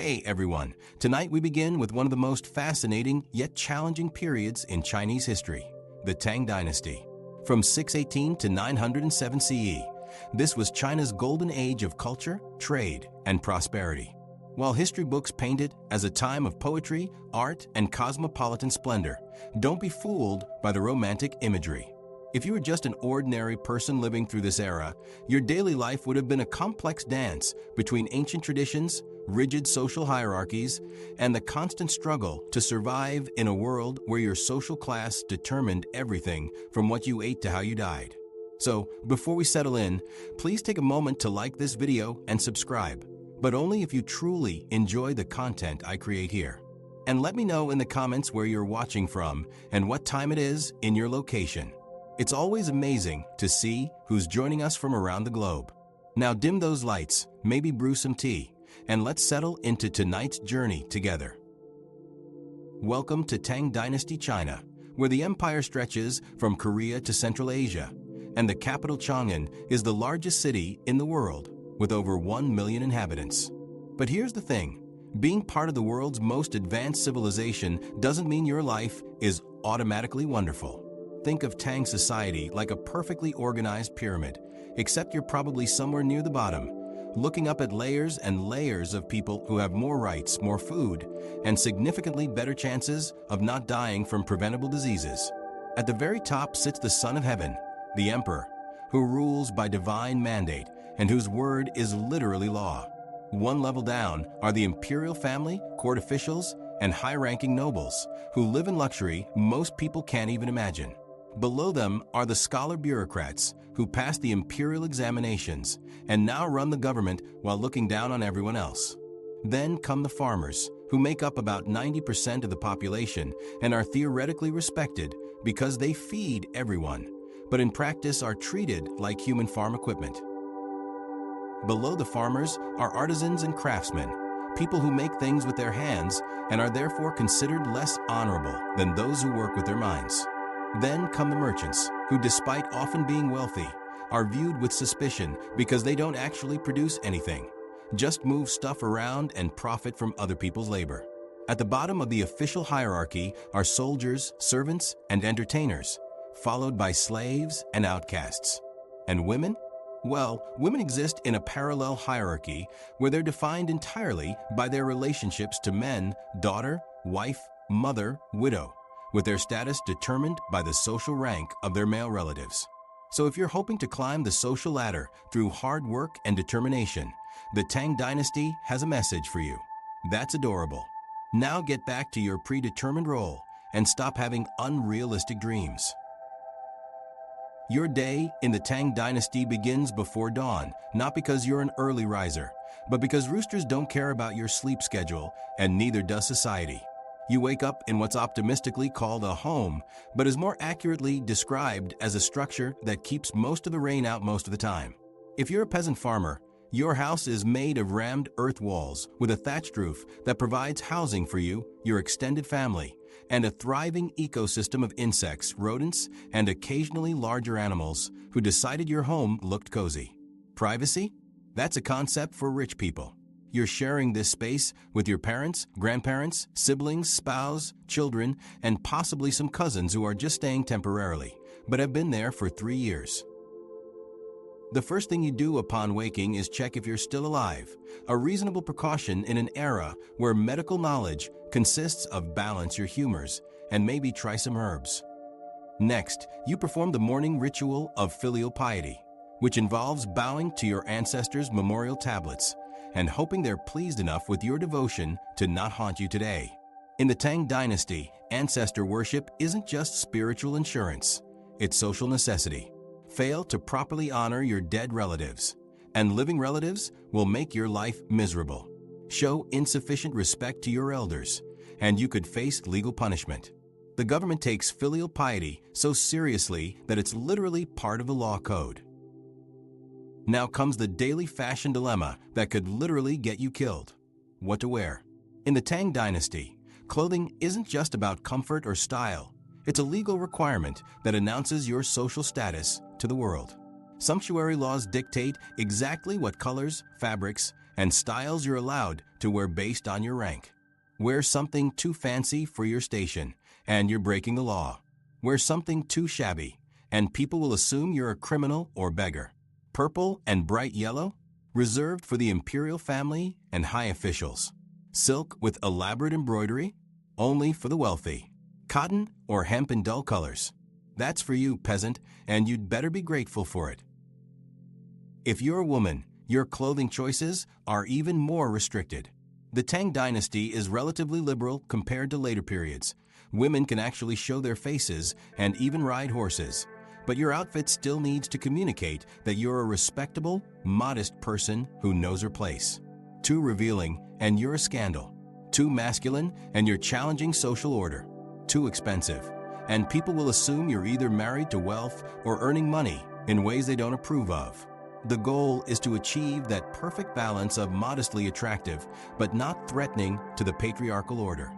Hey everyone, tonight we begin with one of the most fascinating yet challenging periods in Chinese history, the Tang Dynasty. From 618 to 907 CE, this was China's golden age of culture, trade, and prosperity. While history books paint it as a time of poetry, art, and cosmopolitan splendor, don't be fooled by the romantic imagery. If you were just an ordinary person living through this era, your daily life would have been a complex dance between ancient traditions, rigid social hierarchies, and the constant struggle to survive in a world where your social class determined everything from what you ate to how you died. So, before we settle in, please take a moment to like this video and subscribe, but only if you truly enjoy the content I create here. And let me know in the comments where you're watching from and what time it is in your location. It's always amazing to see who's joining us from around the globe. Now dim those lights, maybe brew some tea, and let's settle into tonight's journey together. Welcome to Tang Dynasty China, where the empire stretches from Korea to Central Asia, and the capital Chang'an is the largest city in the world, with over 1 million inhabitants. But here's the thing, being part of the world's most advanced civilization doesn't mean your life is automatically wonderful. Think of Tang society like a perfectly organized pyramid, except you're probably somewhere near the bottom, looking up at layers and layers of people who have more rights, more food, and significantly better chances of not dying from preventable diseases. At the very top sits the Son of Heaven, the Emperor, who rules by divine mandate and whose word is literally law. One level down are the imperial family, court officials, and high-ranking nobles, who live in luxury most people can't even imagine. Below them are the scholar bureaucrats who passed the imperial examinations and now run the government while looking down on everyone else. Then come the farmers, who make up about 90% of the population and are theoretically respected because they feed everyone, but in practice are treated like human farm equipment. Below the farmers are artisans and craftsmen, people who make things with their hands and are therefore considered less honorable than those who work with their minds. Then come the merchants, who despite often being wealthy, are viewed with suspicion because they don't actually produce anything, just move stuff around and profit from other people's labor. At the bottom of the official hierarchy are soldiers, servants, and entertainers, followed by slaves and outcasts. And women? Well, women exist in a parallel hierarchy where they're defined entirely by their relationships to men, daughter, wife, mother, widow, with their status determined by the social rank of their male relatives. So if you're hoping to climb the social ladder through hard work and determination, the Tang Dynasty has a message for you. That's adorable. Now get back to your predetermined role and stop having unrealistic dreams. Your day in the Tang Dynasty begins before dawn, not because you're an early riser, but because roosters don't care about your sleep schedule, and neither does society. You wake up in what's optimistically called a home, but is more accurately described as a structure that keeps most of the rain out most of the time. If you're a peasant farmer, your house is made of rammed earth walls with a thatched roof that provides housing for you, your extended family, and a thriving ecosystem of insects, rodents, and occasionally larger animals who decided your home looked cozy. Privacy? That's a concept for rich people. You're sharing this space with your parents, grandparents, siblings, spouse, children, and possibly some cousins who are just staying temporarily, but have been there for 3 years. The first thing you do upon waking is check if you're still alive, a reasonable precaution in an era where medical knowledge consists of balance your humors and maybe try some herbs. Next, you perform the morning ritual of filial piety, which involves bowing to your ancestors' memorial tablets and hoping they're pleased enough with your devotion to not haunt you today. In the Tang Dynasty, ancestor worship isn't just spiritual insurance, it's social necessity. Fail to properly honor your dead relatives, and living relatives will make your life miserable. Show insufficient respect to your elders, and you could face legal punishment. The government takes filial piety so seriously that it's literally part of the law code. Now comes the daily fashion dilemma that could literally get you killed. What to wear? In the Tang Dynasty, clothing isn't just about comfort or style. It's a legal requirement that announces your social status to the world. Sumptuary laws dictate exactly what colors, fabrics, and styles you're allowed to wear based on your rank. Wear something too fancy for your station, and you're breaking the law. Wear something too shabby, and people will assume you're a criminal or beggar. Purple and bright yellow? Reserved for the imperial family and high officials. Silk with elaborate embroidery? Only for the wealthy. Cotton or hemp in dull colors? That's for you, peasant, and you'd better be grateful for it. If you're a woman, your clothing choices are even more restricted. The Tang Dynasty is relatively liberal compared to later periods. Women can actually show their faces and even ride horses. But your outfit still needs to communicate that you're a respectable, modest person who knows her place. Too revealing, and you're a scandal. Too masculine, and you're challenging social order. Too expensive, and people will assume you're either married to wealth or earning money in ways they don't approve of. The goal is to achieve that perfect balance of modestly attractive but not threatening to the patriarchal order.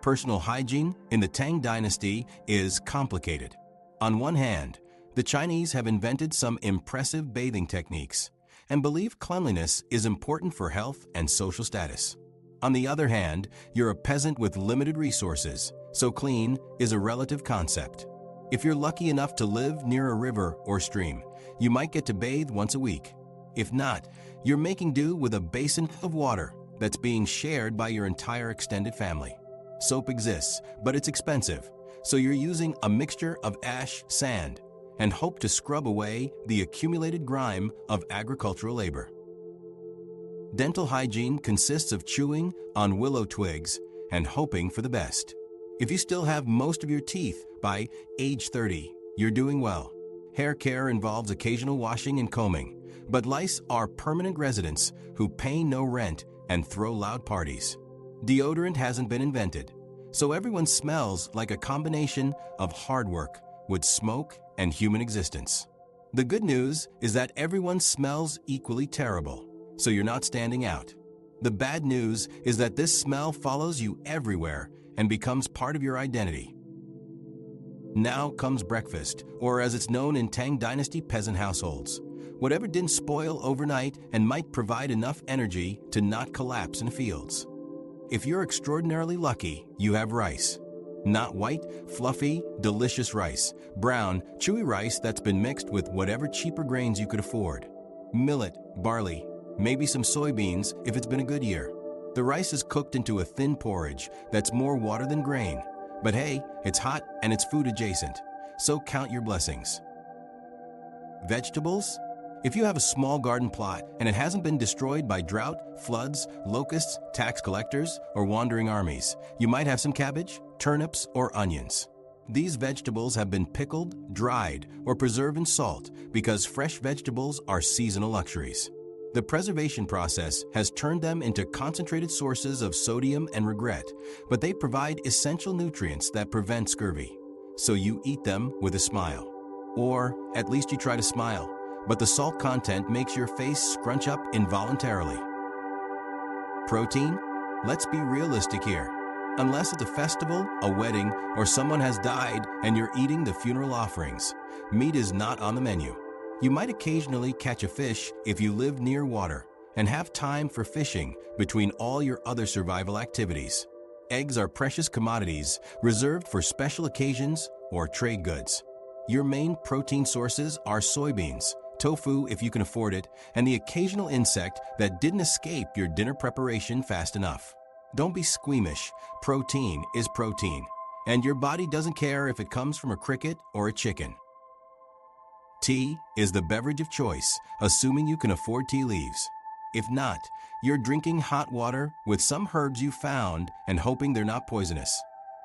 Personal hygiene in the Tang Dynasty is complicated. On one hand, the Chinese have invented some impressive bathing techniques and believe cleanliness is important for health and social status. On the other hand, you're a peasant with limited resources, so clean is a relative concept. If you're lucky enough to live near a river or stream, you might get to bathe once a week. If not, you're making do with a basin of water that's being shared by your entire extended family. Soap exists, but it's expensive, so you're using a mixture of ash, sand, and hope to scrub away the accumulated grime of agricultural labor. Dental hygiene consists of chewing on willow twigs and hoping for the best. If you still have most of your teeth by age 30, you're doing well. Hair care involves occasional washing and combing, but lice are permanent residents who pay no rent and throw loud parties. Deodorant hasn't been invented, so everyone smells like a combination of hard work with smoke and human existence. The good news is that everyone smells equally terrible, so you're not standing out. The bad news is that this smell follows you everywhere and becomes part of your identity. Now comes breakfast, or as it's known in Tang Dynasty peasant households, whatever didn't spoil overnight and might provide enough energy to not collapse in fields. If you're extraordinarily lucky, you have rice. Not white, fluffy, delicious rice. Brown, chewy rice that's been mixed with whatever cheaper grains you could afford. Millet, barley, maybe some soybeans if it's been a good year. The rice is cooked into a thin porridge that's more water than grain. But hey, it's hot and it's food adjacent, so count your blessings. Vegetables? If you have a small garden plot and it hasn't been destroyed by drought, floods, locusts, tax collectors, or wandering armies, you might have some cabbage, turnips, or onions. These vegetables have been pickled, dried, or preserved in salt because fresh vegetables are seasonal luxuries. The preservation process has turned them into concentrated sources of sodium and regret, but they provide essential nutrients that prevent scurvy. So you eat them with a smile. Or at least you try to smile, but the salt content makes your face scrunch up involuntarily. Protein? Let's be realistic here. Unless it's a festival, a wedding, or someone has died and you're eating the funeral offerings, meat is not on the menu. You might occasionally catch a fish if you live near water and have time for fishing between all your other survival activities. Eggs are precious commodities reserved for special occasions or trade goods. Your main protein sources are soybeans, tofu if you can afford it, and the occasional insect that didn't escape your dinner preparation fast enough. Don't be squeamish. Protein is protein, and your body doesn't care if it comes from a cricket or a chicken. Tea is the beverage of choice, assuming you can afford tea leaves. If not, you're drinking hot water with some herbs you found and hoping they're not poisonous.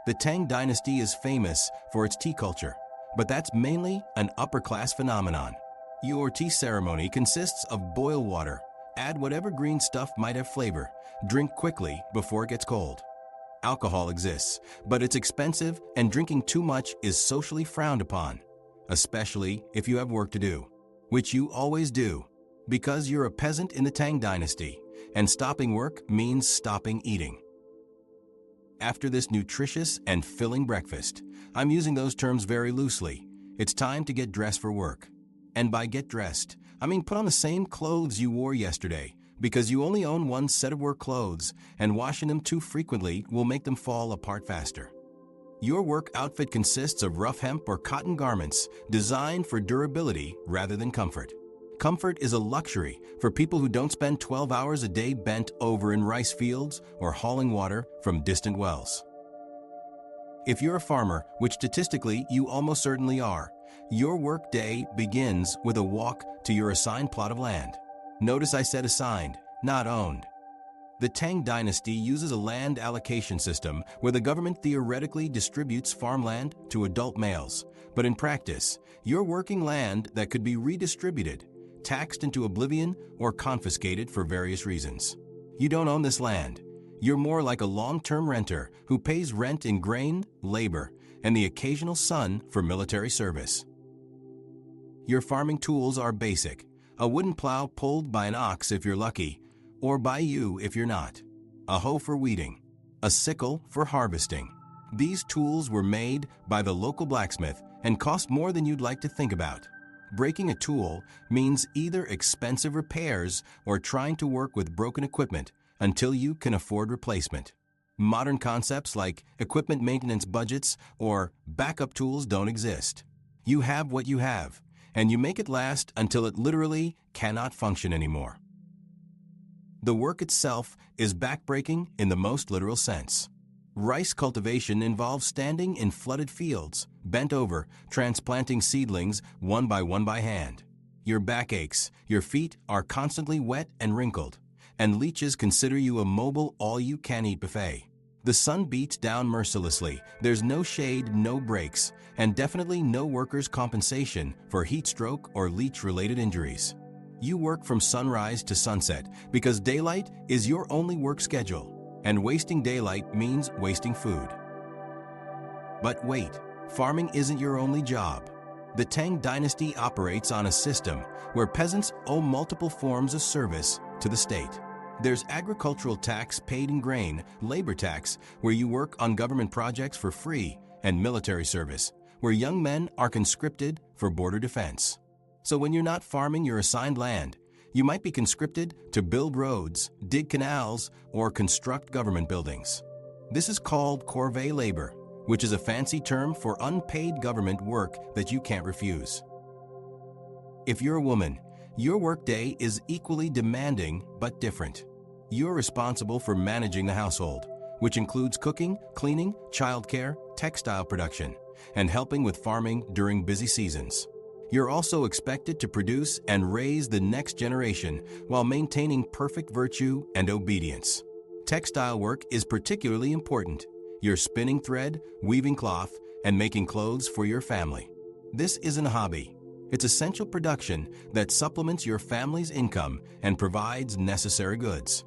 The Tang Dynasty is famous for its tea culture, but that's mainly an upper-class phenomenon. Your tea ceremony consists of boil water, add whatever green stuff might have flavor, drink quickly before it gets cold. Alcohol exists, but it's expensive and drinking too much is socially frowned upon, especially if you have work to do, which you always do, because you're a peasant in the Tang Dynasty, and stopping work means stopping eating. After this nutritious and filling breakfast, I'm using those terms very loosely, it's time to get dressed for work. And by get dressed, I mean put on the same clothes you wore yesterday, because you only own one set of work clothes, and washing them too frequently will make them fall apart faster. Your work outfit consists of rough hemp or cotton garments designed for durability rather than comfort. Comfort is a luxury for people who don't spend 12 hours a day bent over in rice fields or hauling water from distant wells. If you're a farmer, which statistically you almost certainly are, your work day begins with a walk to your assigned plot of land. Notice I said assigned, not owned. The Tang Dynasty uses a land allocation system where the government theoretically distributes farmland to adult males, but in practice, you're working land that could be redistributed, taxed into oblivion, or confiscated for various reasons. You don't own this land. You're more like a long-term renter who pays rent in grain, labor, and the occasional sun for military service. Your farming tools are basic: a wooden plow pulled by an ox if you're lucky, or by you if you're not, a hoe for weeding, a sickle for harvesting. These tools were made by the local blacksmith and cost more than you'd like to think about. Breaking a tool means either expensive repairs or trying to work with broken equipment until you can afford replacement. Modern concepts like equipment maintenance budgets or backup tools don't exist. You have what you have, and you make it last until it literally cannot function anymore. The work itself is backbreaking in the most literal sense. Rice cultivation involves standing in flooded fields, bent over, transplanting seedlings one by hand. Your back aches, your feet are constantly wet and wrinkled, and leeches consider you a mobile all-you-can-eat buffet. The sun beats down mercilessly, there's no shade, no breaks, and definitely no workers' compensation for heat stroke or leech-related injuries. You work from sunrise to sunset because daylight is your only work schedule, and wasting daylight means wasting food. But wait, farming isn't your only job. The Tang Dynasty operates on a system where peasants owe multiple forms of service to the state. There's agricultural tax paid in grain, labor tax, where you work on government projects for free, and military service, where young men are conscripted for border defense. So when you're not farming your assigned land, you might be conscripted to build roads, dig canals, or construct government buildings. This is called corvée labor, which is a fancy term for unpaid government work that you can't refuse. If you're a woman, your workday is equally demanding but different. You're responsible for managing the household, which includes cooking, cleaning, childcare, textile production, and helping with farming during busy seasons. You're also expected to produce and raise the next generation while maintaining perfect virtue and obedience. Textile work is particularly important. You're spinning thread, weaving cloth, and making clothes for your family. This isn't a hobby. It's essential production that supplements your family's income and provides necessary goods.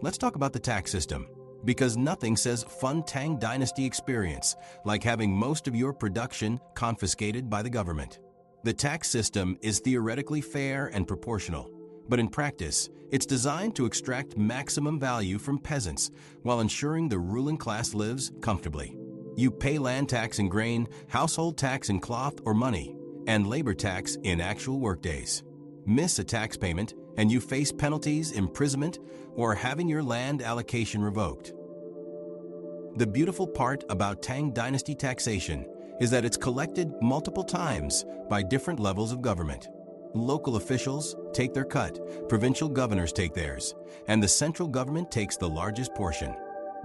Let's talk about the tax system, because nothing says fun Tang Dynasty experience like having most of your production confiscated by the government. The tax system is theoretically fair and proportional, but in practice, it's designed to extract maximum value from peasants while ensuring the ruling class lives comfortably. You pay land tax in grain, household tax in cloth or money, and labor tax in actual workdays. Miss a tax payment, and you face penalties, imprisonment, or having your land allocation revoked. The beautiful part about Tang Dynasty taxation is that it's collected multiple times by different levels of government. Local officials take their cut, provincial governors take theirs, and the central government takes the largest portion.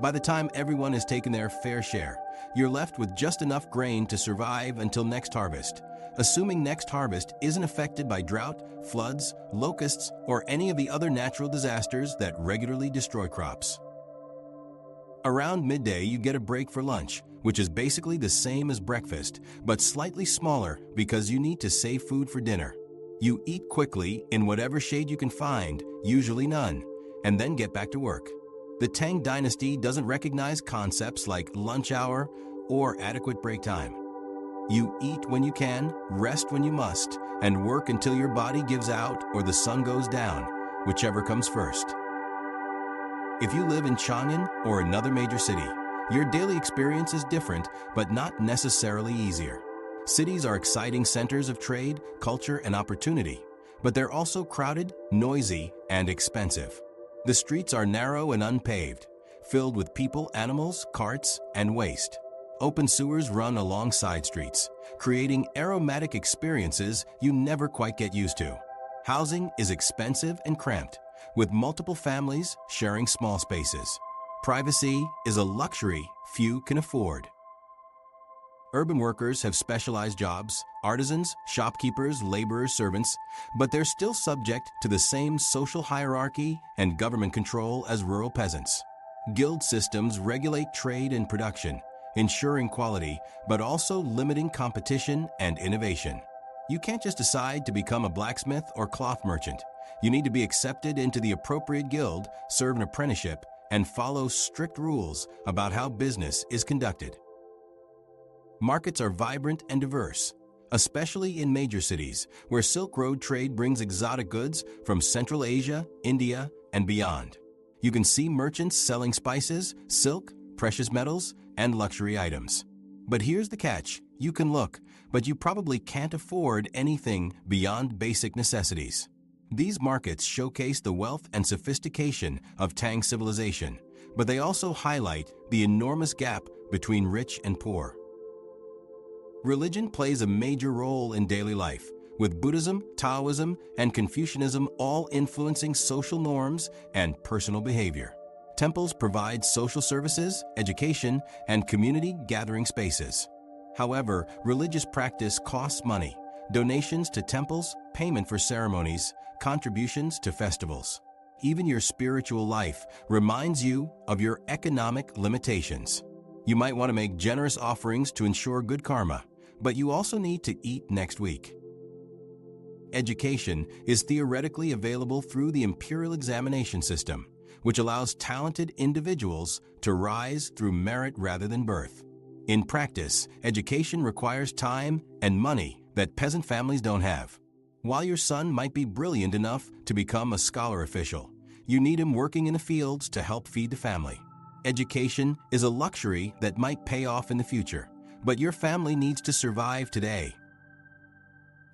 By the time everyone has taken their fair share, you're left with just enough grain to survive until next harvest, assuming next harvest isn't affected by drought, floods, locusts, or any of the other natural disasters that regularly destroy crops. Around midday, you get a break for lunch, which is basically the same as breakfast, but slightly smaller because you need to save food for dinner. You eat quickly in whatever shade you can find, usually none, and then get back to work. The Tang Dynasty doesn't recognize concepts like lunch hour or adequate break time. You eat when you can, rest when you must, and work until your body gives out or the sun goes down, whichever comes first. If you live in Chang'an or another major city, your daily experience is different, but not necessarily easier. Cities are exciting centers of trade, culture, and opportunity, but they're also crowded, noisy, and expensive. The streets are narrow and unpaved, filled with people, animals, carts, and waste. Open sewers run along side streets, creating aromatic experiences you never quite get used to. Housing is expensive and cramped, with multiple families sharing small spaces. Privacy is a luxury few can afford. Urban workers have specialized jobs, artisans, shopkeepers, laborers, servants, but they're still subject to the same social hierarchy and government control as rural peasants. Guild systems regulate trade and production, ensuring quality, but also limiting competition and innovation. You can't just decide to become a blacksmith or cloth merchant. You need to be accepted into the appropriate guild, serve an apprenticeship, and follow strict rules about how business is conducted. Markets are vibrant and diverse, especially in major cities, where Silk Road trade brings exotic goods from Central Asia, India, and beyond. You can see merchants selling spices, silk, precious metals, and luxury items. But here's the catch: you can look, but you probably can't afford anything beyond basic necessities. These markets showcase the wealth and sophistication of Tang civilization, but they also highlight the enormous gap between rich and poor. Religion plays a major role in daily life, with Buddhism, Taoism, and Confucianism all influencing social norms and personal behavior. Temples provide social services, education, and community gathering spaces. However, religious practice costs money: donations to temples, payment for ceremonies, contributions to festivals. Even your spiritual life reminds you of your economic limitations. You might want to make generous offerings to ensure good karma, but you also need to eat next week. Education is theoretically available through the imperial examination system, which allows talented individuals to rise through merit rather than birth. In practice, education requires time and money that peasant families don't have. While your son might be brilliant enough to become a scholar official, you need him working in the fields to help feed the family. Education is a luxury that might pay off in the future, but your family needs to survive today.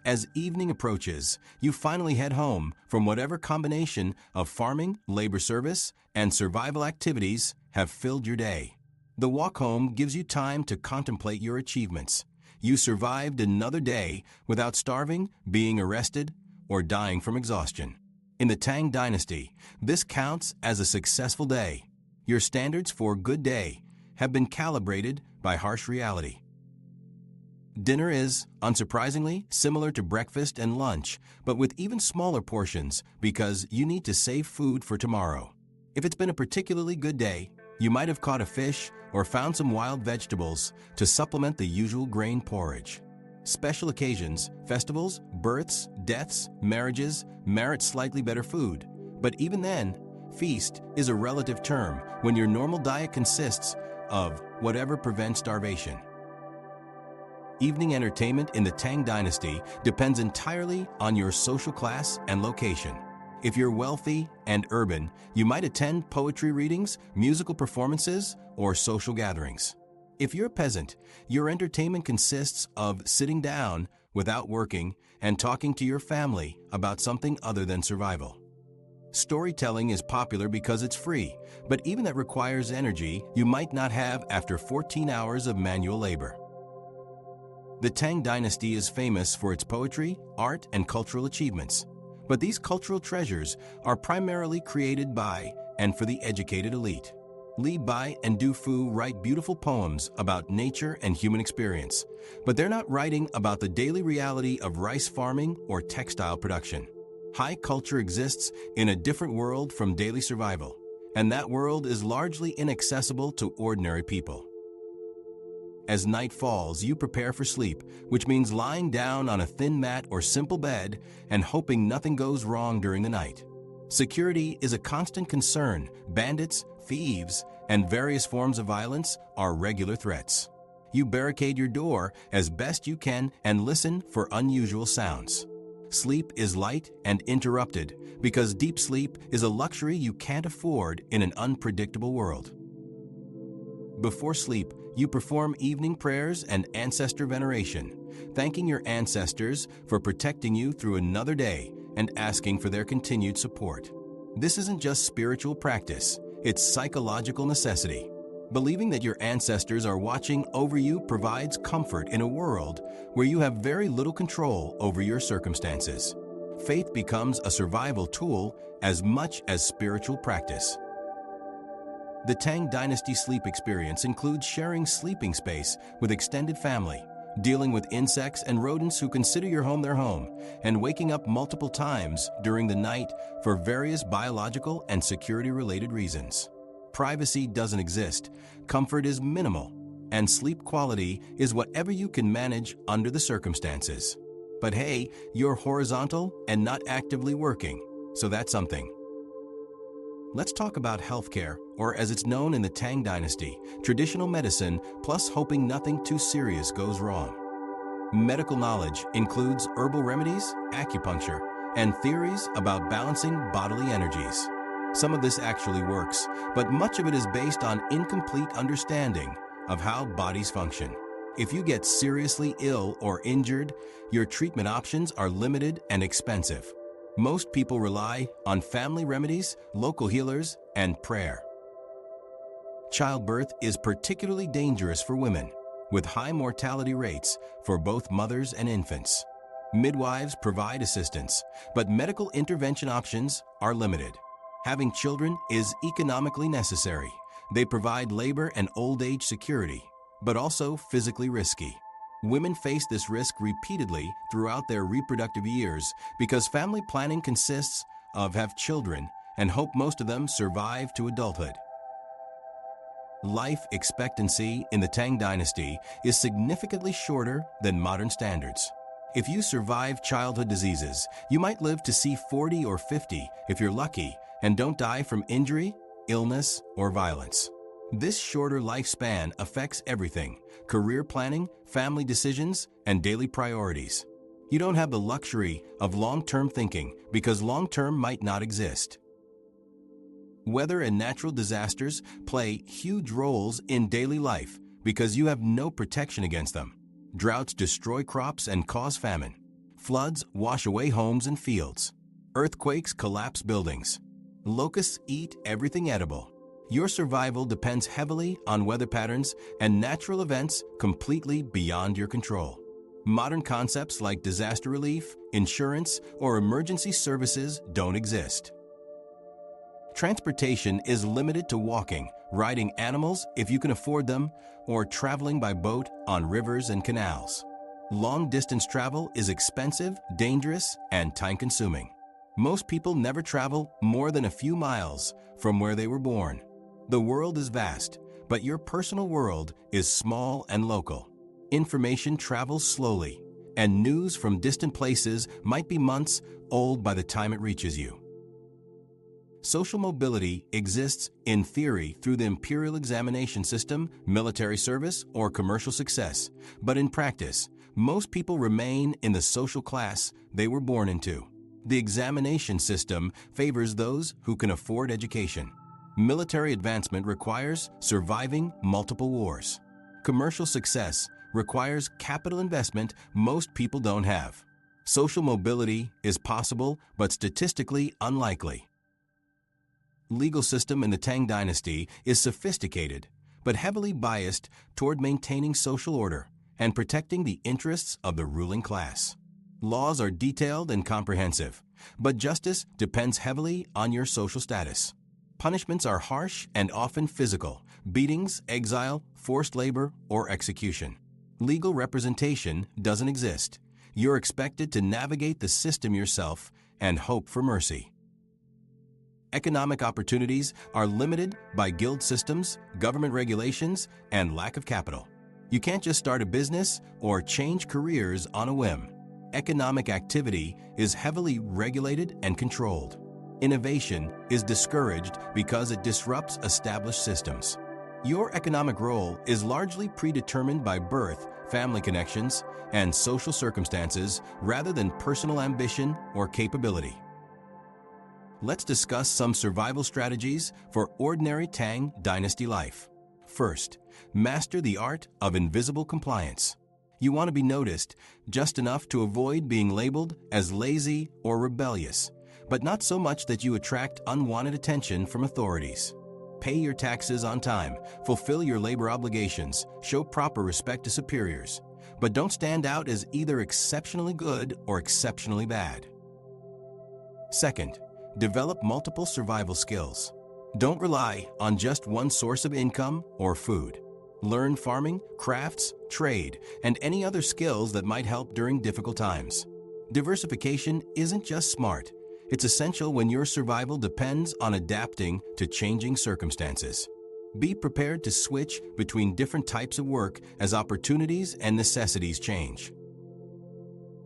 As evening approaches, you finally head home from whatever combination of farming, labor service, and survival activities have filled your day. The walk home gives you time to contemplate your achievements. You survived another day without starving, being arrested, or dying from exhaustion. In the Tang Dynasty, this counts as a successful day. Your standards for good day have been calibrated by harsh reality. Dinner is, unsurprisingly, similar to breakfast and lunch, but with even smaller portions because you need to save food for tomorrow. If it's been a particularly good day, you might have caught a fish or found some wild vegetables to supplement the usual grain porridge. Special occasions, festivals, births, deaths, marriages merit slightly better food, but even then, feast is a relative term when your normal diet consists of whatever prevents starvation. Evening entertainment in the Tang Dynasty depends entirely on your social class and location. If you're wealthy and urban, you might attend poetry readings, musical performances, or social gatherings. If you're a peasant, your entertainment consists of sitting down without working and talking to your family about something other than survival. Storytelling is popular because it's free, but even that requires energy you might not have after 14 hours of manual labor. The Tang Dynasty is famous for its poetry, art, and cultural achievements. But these cultural treasures are primarily created by and for the educated elite. Li Bai and Du Fu write beautiful poems about nature and human experience, but they're not writing about the daily reality of rice farming or textile production. High culture exists in a different world from daily survival, and that world is largely inaccessible to ordinary people. As night falls, you prepare for sleep, which means lying down on a thin mat or simple bed and hoping nothing goes wrong during the night. Security is a constant concern. Bandits, thieves, and various forms of violence are regular threats. You barricade your door as best you can and listen for unusual sounds. Sleep is light and interrupted because deep sleep is a luxury you can't afford in an unpredictable world. Before sleep, you perform evening prayers and ancestor veneration, thanking your ancestors for protecting you through another day and asking for their continued support. This isn't just spiritual practice, it's psychological necessity. Believing that your ancestors are watching over you provides comfort in a world where you have very little control over your circumstances. Faith becomes a survival tool as much as spiritual practice. The Tang Dynasty sleep experience includes sharing sleeping space with extended family, dealing with insects and rodents who consider your home their home, and waking up multiple times during the night for various biological and security-related reasons. Privacy doesn't exist, comfort is minimal, and sleep quality is whatever you can manage under the circumstances. But hey, you're horizontal and not actively working, so that's something. Let's talk about healthcare, or as it's known in the Tang Dynasty, traditional medicine plus hoping nothing too serious goes wrong. Medical knowledge includes herbal remedies, acupuncture, and theories about balancing bodily energies. Some of this actually works, but much of it is based on incomplete understanding of how bodies function. If you get seriously ill or injured, your treatment options are limited and expensive. Most people rely on family remedies, local healers, and prayer. Childbirth is particularly dangerous for women, with high mortality rates for both mothers and infants. Midwives provide assistance, but medical intervention options are limited. Having children is economically necessary. They provide labor and old age security, but also physically risky. Women face this risk repeatedly throughout their reproductive years because family planning consists of have children and hope most of them survive to adulthood. Life expectancy in the Tang Dynasty is significantly shorter than modern standards. If you survive childhood diseases, you might live to see 40 or 50 if you're lucky and don't die from injury, illness, or violence. This shorter lifespan affects everything: career planning, family decisions, and daily priorities. You don't have the luxury of long-term thinking because long-term might not exist. Weather and natural disasters play huge roles in daily life because you have no protection against them. Droughts destroy crops and cause famine. Floods wash away homes and fields. Earthquakes collapse buildings. Locusts eat everything edible. Your survival depends heavily on weather patterns and natural events completely beyond your control. Modern concepts like disaster relief, insurance, or emergency services don't exist. Transportation is limited to walking, riding animals if you can afford them, or traveling by boat on rivers and canals. Long-distance travel is expensive, dangerous, and time-consuming. Most people never travel more than a few miles from where they were born. The world is vast, but your personal world is small and local. Information travels slowly, and news from distant places might be months old by the time it reaches you. Social mobility exists in theory through the imperial examination system, military service, or commercial success, but in practice, most people remain in the social class they were born into. The examination system favors those who can afford education. Military advancement requires surviving multiple wars. Commercial success requires capital investment most people don't have. Social mobility is possible, but statistically unlikely. Legal system in the Tang Dynasty is sophisticated, but heavily biased toward maintaining social order and protecting the interests of the ruling class. Laws are detailed and comprehensive, but justice depends heavily on your social status. Punishments are harsh and often physical: beatings, exile, forced labor, or execution. Legal representation doesn't exist. You're expected to navigate the system yourself and hope for mercy. Economic opportunities are limited by guild systems, government regulations, and lack of capital. You can't just start a business or change careers on a whim. Economic activity is heavily regulated and controlled. Innovation is discouraged because it disrupts established systems. Your economic role is largely predetermined by birth, family connections, and social circumstances rather than personal ambition or capability. Let's discuss some survival strategies for ordinary Tang Dynasty life. First, master the art of invisible compliance. You want to be noticed, just enough to avoid being labeled as lazy or rebellious, but not so much that you attract unwanted attention from authorities. Pay your taxes on time, fulfill your labor obligations, show proper respect to superiors, but don't stand out as either exceptionally good or exceptionally bad. Second, develop multiple survival skills. Don't rely on just one source of income or food. Learn farming, crafts, trade, and any other skills that might help during difficult times. Diversification isn't just smart. It's essential when your survival depends on adapting to changing circumstances. Be prepared to switch between different types of work as opportunities and necessities change.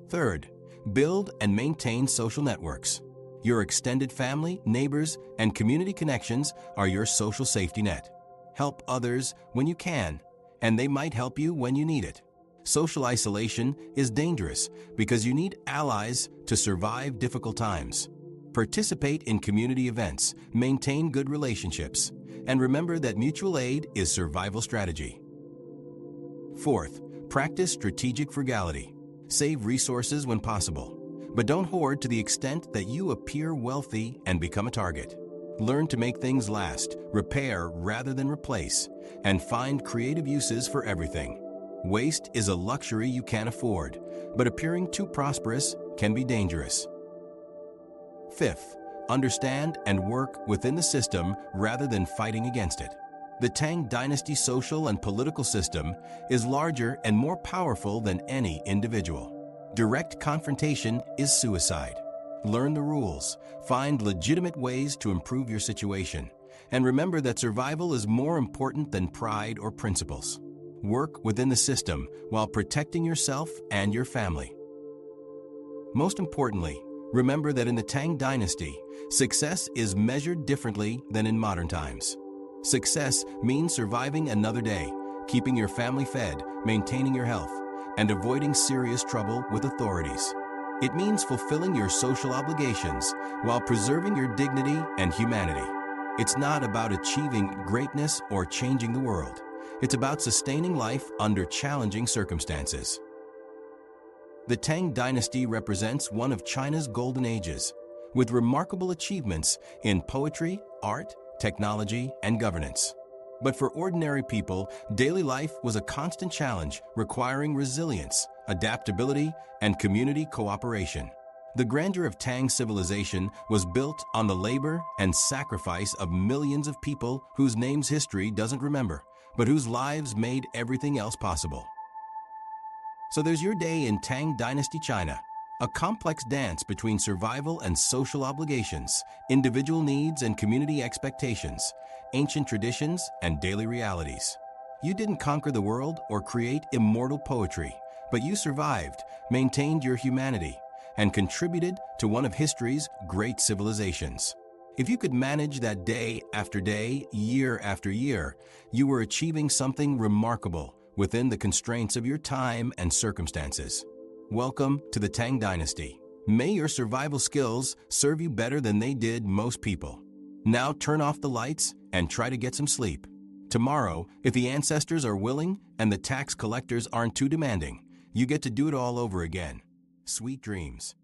Third, build and maintain social networks. Your extended family, neighbors, and community connections are your social safety net. Help others when you can, and they might help you when you need it. Social isolation is dangerous because you need allies to survive difficult times. Participate in community events, maintain good relationships, and remember that mutual aid is survival strategy. Fourth, practice strategic frugality. Save resources when possible, but don't hoard to the extent that you appear wealthy and become a target. Learn to make things last, repair rather than replace, and find creative uses for everything. Waste is a luxury you can't afford, but appearing too prosperous can be dangerous. Fifth, understand and work within the system rather than fighting against it. The Tang Dynasty social and political system is larger and more powerful than any individual. Direct confrontation is suicide. Learn the rules, find legitimate ways to improve your situation, and remember that survival is more important than pride or principles. Work within the system while protecting yourself and your family. Most importantly, remember that in the Tang Dynasty, success is measured differently than in modern times. Success means surviving another day, keeping your family fed, maintaining your health, and avoiding serious trouble with authorities. It means fulfilling your social obligations while preserving your dignity and humanity. It's not about achieving greatness or changing the world. It's about sustaining life under challenging circumstances. The Tang Dynasty represents one of China's golden ages, with remarkable achievements in poetry, art, technology, and governance. But for ordinary people, daily life was a constant challenge requiring resilience, adaptability, and community cooperation. The grandeur of Tang civilization was built on the labor and sacrifice of millions of people whose names history doesn't remember, but whose lives made everything else possible. So there's your day in Tang Dynasty China, a complex dance between survival and social obligations, individual needs and community expectations, ancient traditions and daily realities. You didn't conquer the world or create immortal poetry, but you survived, maintained your humanity, and contributed to one of history's great civilizations. If you could manage that day after day, year after year, you were achieving something remarkable within the constraints of your time and circumstances. Welcome to the Tang Dynasty. May your survival skills serve you better than they did most people. Now turn off the lights and try to get some sleep. Tomorrow, if the ancestors are willing and the tax collectors aren't too demanding, you get to do it all over again. Sweet dreams.